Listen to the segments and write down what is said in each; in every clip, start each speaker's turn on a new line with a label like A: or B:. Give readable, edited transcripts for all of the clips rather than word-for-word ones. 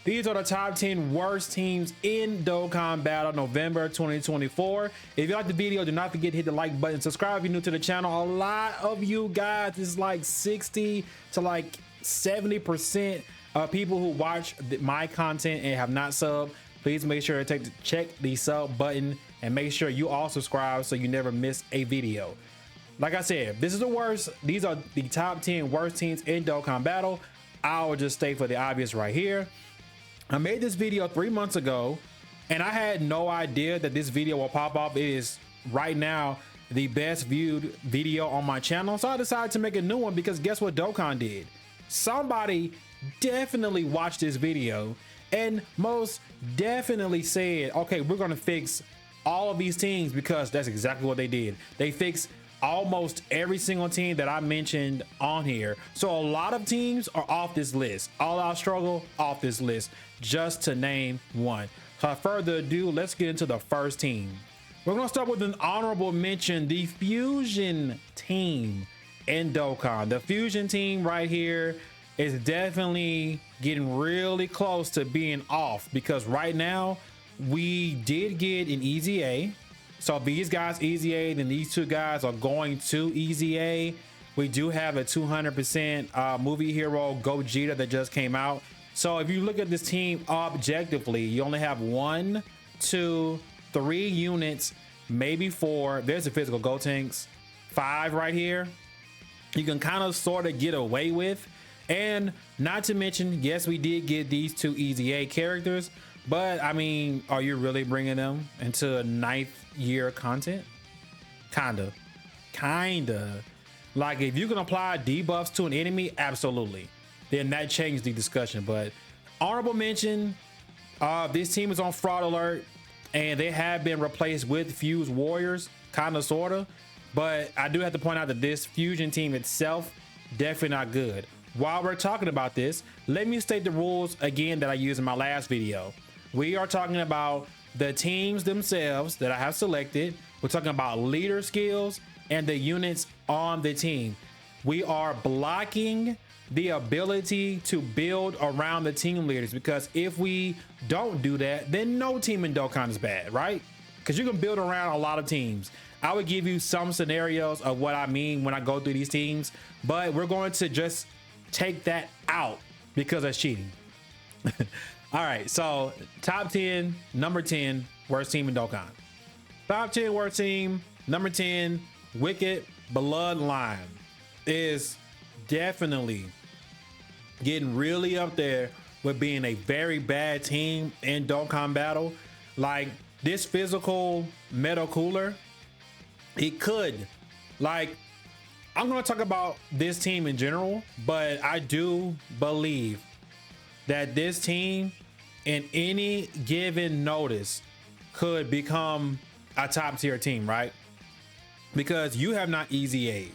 A: These are the top 10 worst teams in Dokkan Battle November 2024. If you like the video, do not forget to hit the like button. Subscribe if you're new to the channel. A lot of you guys, it's like 60 to like 70% of people who watch my content and have not subbed. Please make sure to check the sub button and make sure you all subscribe so you never miss a video. Like I said, this is the worst. These are the top 10 worst teams in Dokkan Battle. I will just stay for the obvious right here. I made this video 3 months ago and I had no idea that this video will pop up. It is right now the best viewed video on my channel. So I decided to make a new one because guess what Dokkan did? Somebody definitely watched this video and most definitely said, okay, we're going to fix all of these teams, because that's exactly what they did. They fixed almost every single team that I mentioned on here. So a lot of teams are off this list. All Out Struggle off this list, just to name one. So without further ado, let's get into the first team. We're gonna start with an honorable mention, the Fusion team in Dokkan. The Fusion team right here is definitely getting really close to being off, because right now we did get an easy A. So these guys easy A, then these two guys are going to easy A. We do have a 200% movie hero Gogeta that just came out. So if you look at this team objectively, you only have 1, 2, 3 units, maybe 4. There's the physical Gotenks, 5 right here. You can kind of sort of get away with. And not to mention, yes, we did get these 2 easy A characters, but I mean, are you really bringing them into 9th year content? Kinda. Like, if you can apply debuffs to an enemy, absolutely, then that changed the discussion. But honorable mention, this team is on fraud alert and they have been replaced with Fuse Warriors, kind of, sort of. But I do have to point out that this Fusion team itself, definitely not good. While we're talking about this, let me state the rules again that I used in my last video. We are talking about the teams themselves that I have selected. We're talking about leader skills and the units on the team. We are blocking the ability to build around the team leaders, because if we don't do that, then no team in Dokkan is bad, right? Because you can build around a lot of teams. I would give you some scenarios of what I mean when I go through these teams, but we're going to just take that out because that's cheating. All right, so top 10, number 10 worst team in Dokkan. Top 10 worst team, number 10, Wicked Bloodline is definitely getting really up there with being a very bad team in Dokkan Battle. Like, this physical metal cooler, it could, like, I'm gonna talk about this team in general, but I do believe that this team in any given notice could become a top tier team, right? Because you have not easy A.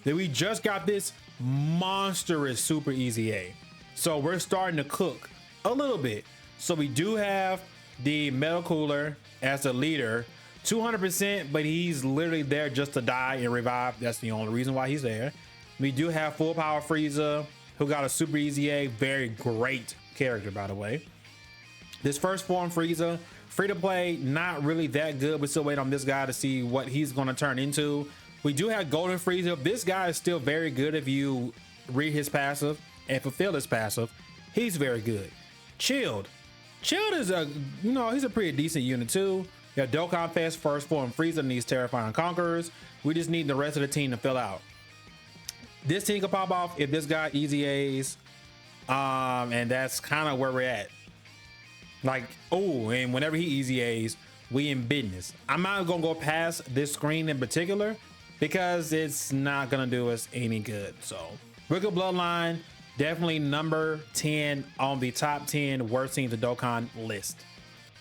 A: Then we just got this monstrous super easy A. So we're starting to cook a little bit. So we do have the metal cooler as the leader, 200%, but he's literally there just to die and revive. That's the only reason why he's there. We do have full power Frieza, who got a super easy A, very great character, by the way. This first form Frieza, free to play, not really that good. We're still waiting on this guy to see what he's going to turn into. We do have Golden Frieza. This guy is still very good if you read his passive and fulfill his passive. He's very good. Chilled is a, you know, he's a pretty decent unit too. You have Dokkan Fest first form Frieza needs Terrifying Conquerors. We just need the rest of the team to fill out. This team can pop off if this guy easy A's, and that's kind of where we're at. Like, oh, and whenever he easy A's, we in business. I'm not gonna go past this screen in particular because it's not gonna do us any good. So Wicked Bloodline, definitely number 10 on the top 10 worst teams of Dokkan list.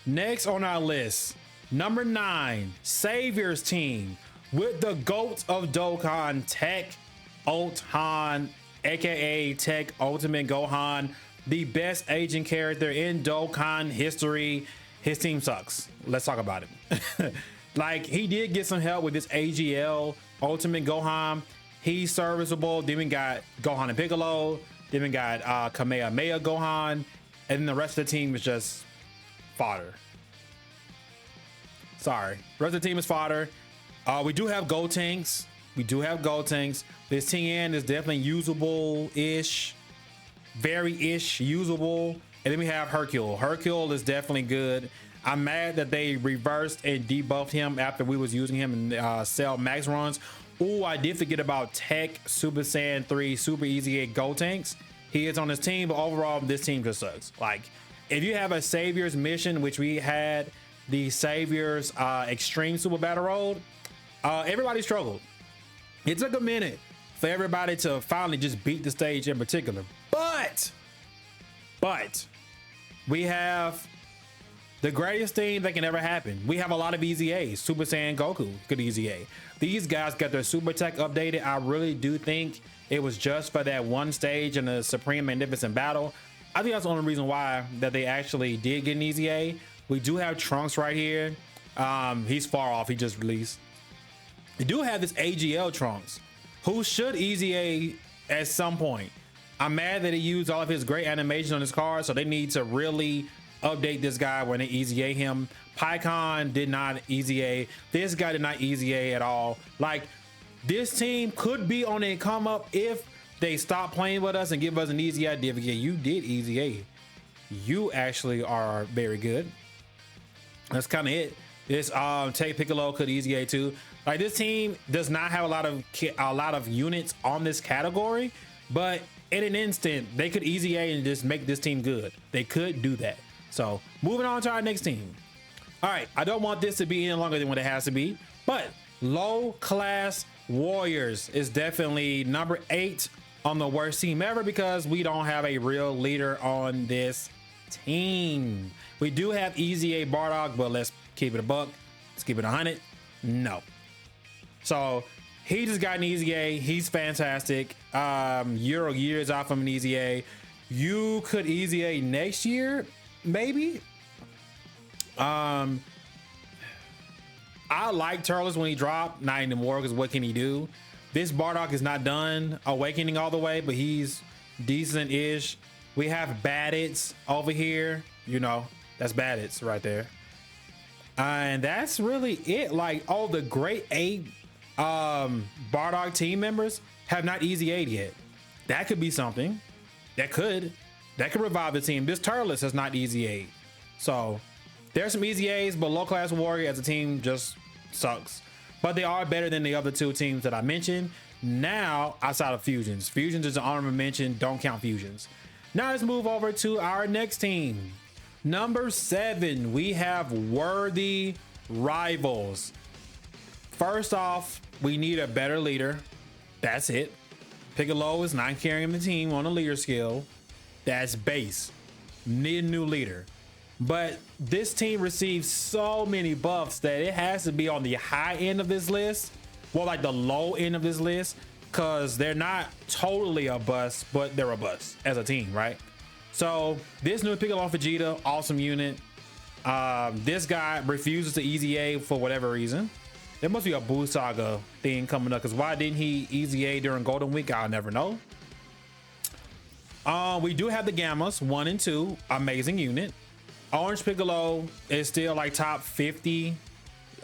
A: Next on our list, number 9, Savior's team with the GOAT of Dokkan, Tech Otan, aka Tech Ultimate Gohan, the best aging character in Dokkan history. His team sucks. Let's talk about it. Like, he did get some help with this AGL Ultimate Gohan. He's serviceable. Then we got Gohan and Piccolo. Then we got Kamehameha Gohan. and then the rest of the team is just fodder. Sorry, the rest of the team is fodder. We do have gold tanks. This Tien is definitely usable-ish, very-ish usable. And then we have Hercule. Hercule is definitely good. I'm mad that they reversed and debuffed him after we was using him in Cell Max runs. Oh, I did forget about Tech, Super Saiyan 3, Super Easy 8 Gold Tanks. He is on his team, but overall, this team just sucks. Like, if you have a Savior's mission, which we had the Savior's Extreme Super Battle Road, everybody struggled. It took a minute for everybody to finally just beat the stage in particular. But we have the greatest thing that can ever happen. We have a lot of Easy A's. Super Saiyan Goku could Easy A. These guys got their Super Tech updated. I really do think it was just for that one stage in the Supreme Magnificent Battle. I think that's the only reason why that they actually did get an Easy A. We do have Trunks right here. He's far off. He just released. We do have this AGL Trunks, who should Easy A at some point. I'm mad that he used all of his great animation on his card, so they need to really update this guy when they Easy A him. PyCon did not Easy A. This guy did not Easy A at all. Like, this team could be on a come up if they stop playing with us and give us an Easy A. Yeah, you did Easy A. You actually are very good. That's kind of it. This Take Piccolo could Easy A too. Like, this team does not have a lot of units on this category, but in an instant they could Easy A and just make this team good. They could do that. So moving on to our next team. All right, I don't want this to be any longer than what it has to be, but Low Class Warriors is definitely number 8 on the worst team ever because we don't have a real leader on this team. We do have Easy A Bardock, but let's keep it a buck. Let's keep it 100. No. So he just got an Easy A. He's fantastic. Years out from an Easy A. You could Easy A next year, maybe. I like Turles when he dropped, not anymore, because what can he do? This Bardock is not done awakening all the way, but he's decent-ish. We have Badits over here. You know, that's Badits right there. And that's really it. Like, all the great 8 Bardock team members have not Easy A'd yet. That could be something. That could revive the team. This Turles has not Easy A'd. So there's some Easy A's, but Low Class Warrior as a team just sucks. But they are better than the other 2 teams that I mentioned. Now, outside of Fusions. Fusions is an honorable mention. Don't count Fusions. Now let's move over to our next team. Number 7, we have Worthy Rivals. First off, we need a better leader. That's it. Piccolo is not carrying the team on a leader skill. That's base. Need a new leader. But this team receives so many buffs that it has to be on the high end of this list. Well, like the low end of this list, because they're not totally a bust, but they're a bust as a team, right? So this new Piccolo Vegeta, awesome unit. This guy refuses to Easy A for whatever reason. There must be a Boo Saga thing coming up, because why didn't he Easy A during Golden Week? I'll never know. We do have the Gammas 1 and 2, amazing unit. Orange Piccolo is still like top 50.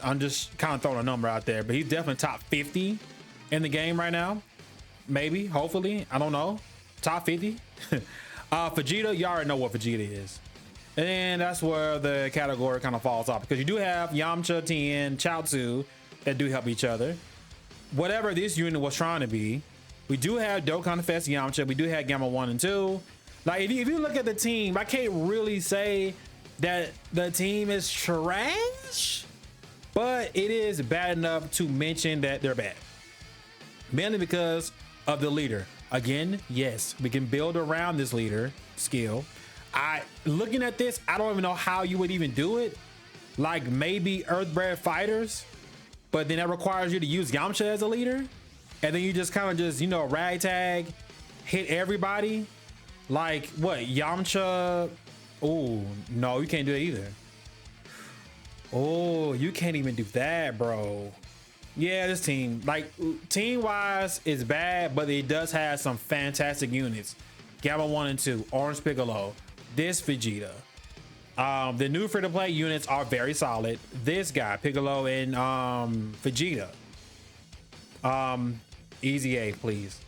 A: I'm just kind of throwing a number out there, but he's definitely top 50 in the game right now. Maybe, hopefully, I don't know. Top 50. Vegeta, you already know what Vegeta is. And that's where the category kind of falls off, because you do have Yamcha, Tien, Chaozu that do help each other. Whatever this unit was trying to be, we do have Dokkan Fest Yamcha. We do have Gamma 1 and 2. Like, if you look at the team, I can't really say that the team is trash, but it is bad enough to mention that they're bad. Mainly because of the leader. Again, yes, we can build around this leader skill. Looking at this, I don't even know how you would even do it. Like, maybe Earthbred Fighters, but then that requires you to use Yamcha as a leader, and then you just kind of just, you know, ragtag, hit everybody. Like, what, Yamcha? Oh, no, you can't do it either. Oh, you can't even do that, bro. Yeah, this team, like, team-wise, is bad, but it does have some fantastic units. Gamma 1 and 2, Orange Piccolo, this Vegeta. The new free-to-play units are very solid. This guy, Piccolo and Vegeta. Easy A, please.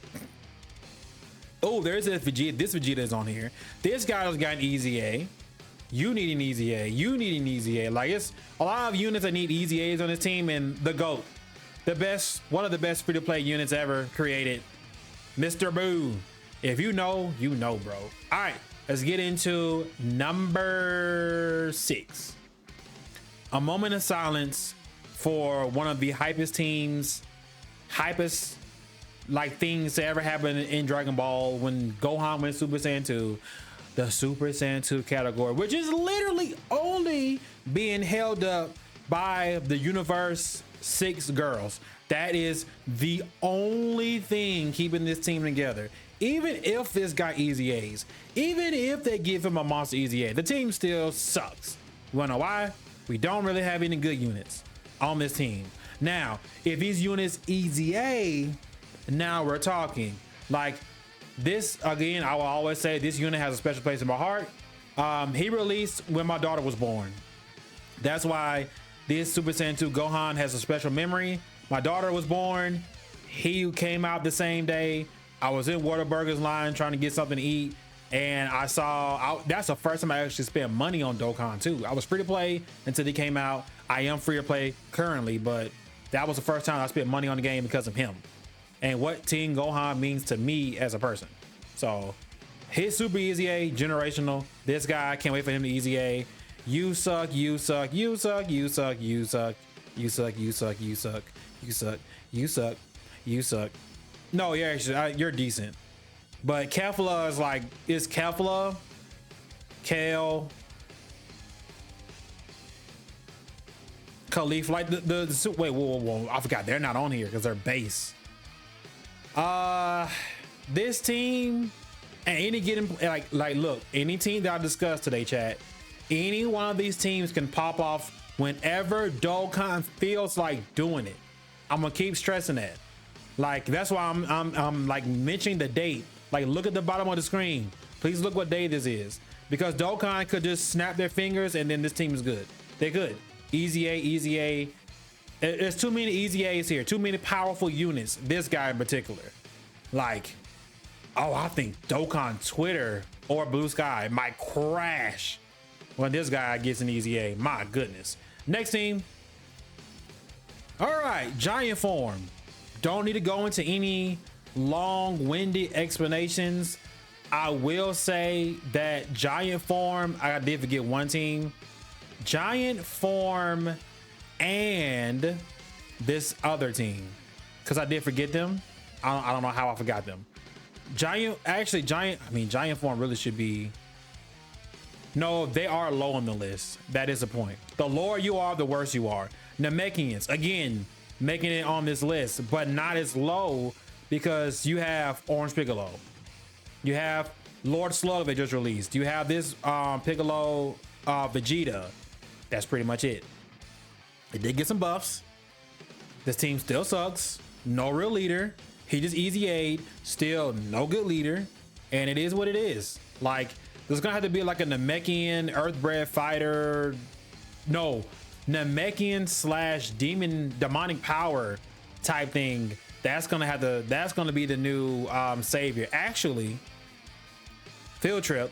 A: Oh, there's a Vegeta. This Vegeta is on here. This guy's got an easy A. You need an easy A. You need an easy A. Like, it's a lot of units that need easy A's on this team, and the GOAT, the best, one of the best free-to-play units ever created, Mr. Boo. If you know, bro. All right, let's get into number 6. A moment of silence for one of the hypest teams, hypest like things to ever happen in Dragon Ball when Gohan went Super Saiyan 2. The Super Saiyan 2 category, which is literally only being held up by the Universe 6 girls. That is the only thing keeping this team together. Even if this got easy A's, even if they give him a monster easy A, the team still sucks. You wanna know why? We don't really have any good units on this team. Now, if these units easy A, now we're talking. Like this, again, I will always say this unit has a special place in my heart. He released when my daughter was born. That's why this Super Saiyan 2 Gohan has a special memory. My daughter was born. He came out the same day. I was in Whataburger's line trying to get something to eat, and I saw, that's the first time I actually spent money on Dokkan 2. I was free to play until he came out. I am free to play currently, but that was the first time I spent money on the game because of him and what Team Gohan means to me as a person. So his super easy A, generational. This guy, I can't wait for him to easy A. You suck, you suck, you suck, you suck, you suck, you suck, you suck, you suck, you suck, you suck, you suck. No, you're decent. But Kefla is like, is Kefla, Kale, Khalif, like the wait, whoa, I forgot they're not on here because they're base. This team and any getting like look, any team that I discussed today, chat, any one of these teams can pop off whenever Dokkan feels like doing it. I'm gonna keep stressing that. Like that's why I'm like mentioning the date. Like look at the bottom of the screen. Please look what day this is, because Dokkan could just snap their fingers and then this team is good. They're good. Easy A, easy A. There's too many easy A's here. Too many powerful units. This guy in particular. Like, oh, I think Dokkan Twitter or Blue Sky might crash when this guy gets an easy A. My goodness. Next team. All right, giant form. Don't need to go into any long-winded explanations. I will say that giant form, I did forget one team. Giant form and this other team, because I did forget them. I don't know how I forgot them. Giant form really should be, no, they are low on the list. That is the point. The lower you are, the worse you are. Namekians, again, making it on this list, but not as low, because you have Orange Piccolo, you have Lord Slug they just released, you have this Piccolo Vegeta. That's pretty much it. It did get some buffs. This team still sucks. No real leader. He just easy aid. Still no good leader. And it is what it is. Like, there's gonna have to be like a Namekian Earthbred fighter. No, Namekian / demonic power type thing. That's gonna be the new savior. Actually, field trip,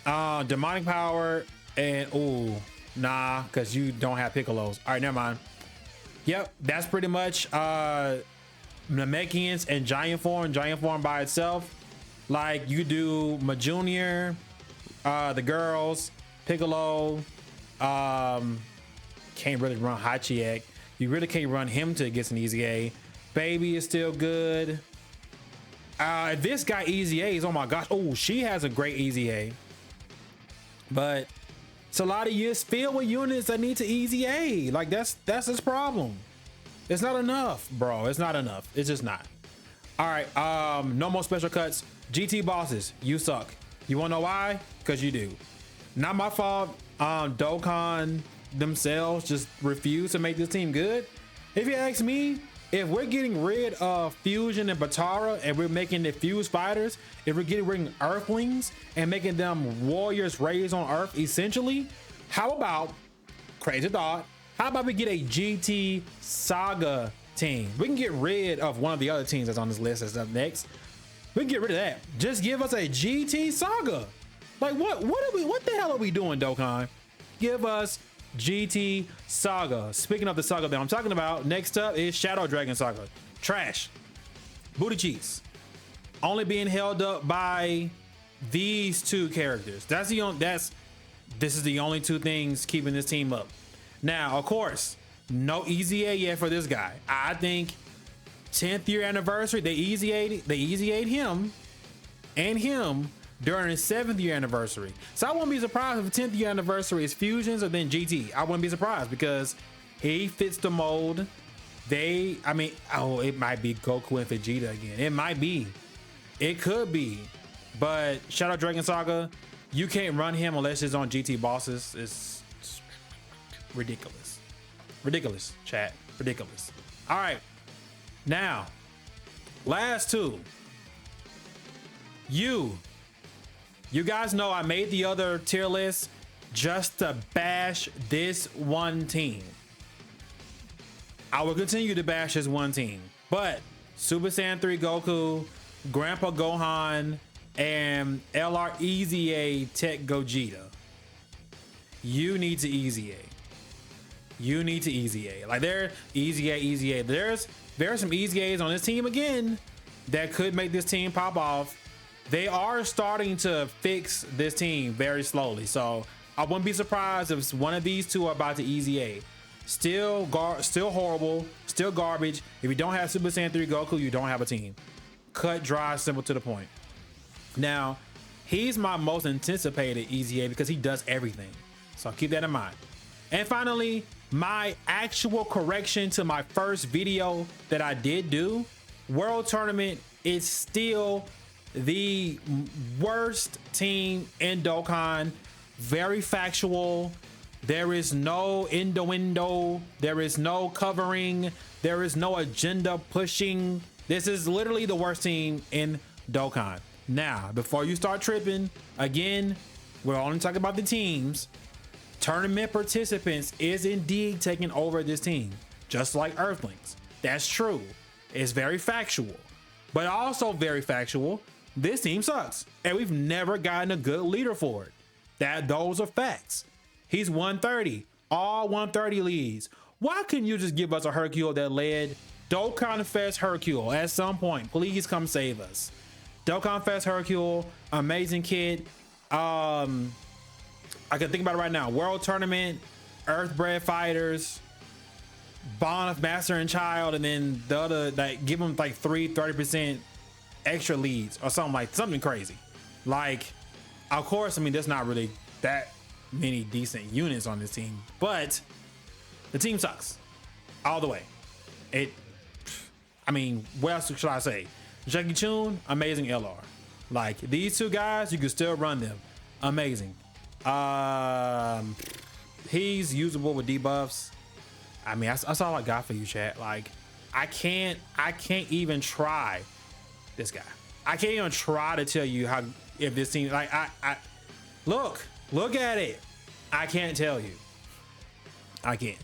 A: demonic power, and ooh, nah, because you don't have Piccolos. All right, never mind. Yep, that's pretty much Namekians and giant form by itself. Like, you do Majunior, the girls, Piccolo, can't really run Hachiek. You really can't run him till it gets an easy A. Baby is still good. This guy easy A's, oh my gosh. Oh, she has a great easy A. But it's a lot of years filled with units that need to easy A. Like, that's his problem. It's not enough, bro. It's not enough. It's just not. All right, no more special cuts. GT bosses, you suck. You wanna know why? Because you do. Not my fault. Dokkan themselves just refuse to make this team good. If you ask me, if we're getting rid of Fusion and Batara and we're making the fused fighters, if we're getting rid of Earthlings and making them warriors raised on Earth, essentially, how about, crazy thought, how about we get a GT Saga team? We can get rid of one of the other teams that's on this list that's up next. We can get rid of that. Just give us a GT Saga. Like what the hell are we doing, Dokkan? Give us GT Saga. Speaking of the Saga that I'm talking about, next up is Shadow Dragon Saga. Trash. Booty cheeks. Only being held up by these two characters. This is the only two things keeping this team up. Now, of course, no EZA yet for this guy. I think 10th year anniversary, they EZA'd him and him during his 7th year anniversary. So I won't be surprised if the 10th year anniversary is Fusions or then GT. I wouldn't be surprised because he fits the mold. It might be Goku and Vegeta again. It might be. It could be. But Shadow Dragon Saga, you can't run him unless it's on GT bosses. It's ridiculous. Ridiculous, chat. Ridiculous. All right. Now, last two. You guys know I made the other tier list just to bash this one team. I will continue to bash this one team, but Super Saiyan 3 Goku, Grandpa Gohan, and LR EZA Tech Gogeta. You need to EZA. You need to EZA. Like EZA. There are some EZAs on this team again that could make this team pop off. They are starting to fix this team very slowly, so I wouldn't be surprised if one of these two are about to EZA. Still horrible, still garbage. If you don't have Super Saiyan 3 Goku, you don't have a team. Cut, dry, simple, to the point. Now, he's my most anticipated EZA because he does everything, so keep that in mind. And finally, my actual correction to my first video that I did do, World Tournament is still the worst team in Dokkan. Very factual. There is no innuendo. There is no covering. There is no agenda pushing. This is literally the worst team in Dokkan. Now, before you start tripping, again, we're only talking about the teams. Tournament participants is indeed taking over this team, just like Earthlings. That's true. It's very factual, but also very factual. This team sucks, and we've never gotten a good leader for it. Those are facts. He's 130, all 130 leads. Why couldn't you just give us a Hercule that led Dokkan Fest Hercule at some point? Please come save us. Dokkan Fest Hercule, amazing kid. I can think about it right now. World Tournament, Earthbred Fighters, Bond of Master and Child, and then the other, like, give them like 30% extra leads or something crazy. Like, of course, I mean, there's not really that many decent units on this team, but the team sucks all the way. What else should I say? Jackie Chun, amazing LR. Like, these two guys, you can still run them. Amazing. He's usable with debuffs. I mean, that's all I got for you, chat. Like, I can't even try this guy. I can't even try to tell you if this team, like, look at it. I can't tell you. I can't.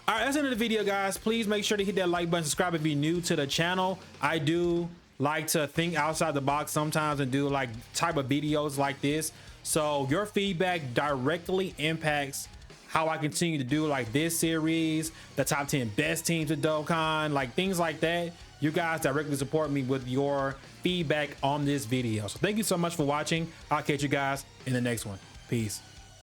A: All right, that's the end of the video, guys. Please make sure to hit that like button, subscribe if you're new to the channel. I do like to think outside the box sometimes and do like type of videos like this. So your feedback directly impacts how I continue to do like this series, the top 10 best teams of Dokkan, like things like that. You guys directly support me with your feedback on this video. So thank you so much for watching. I'll catch you guys in the next one. Peace.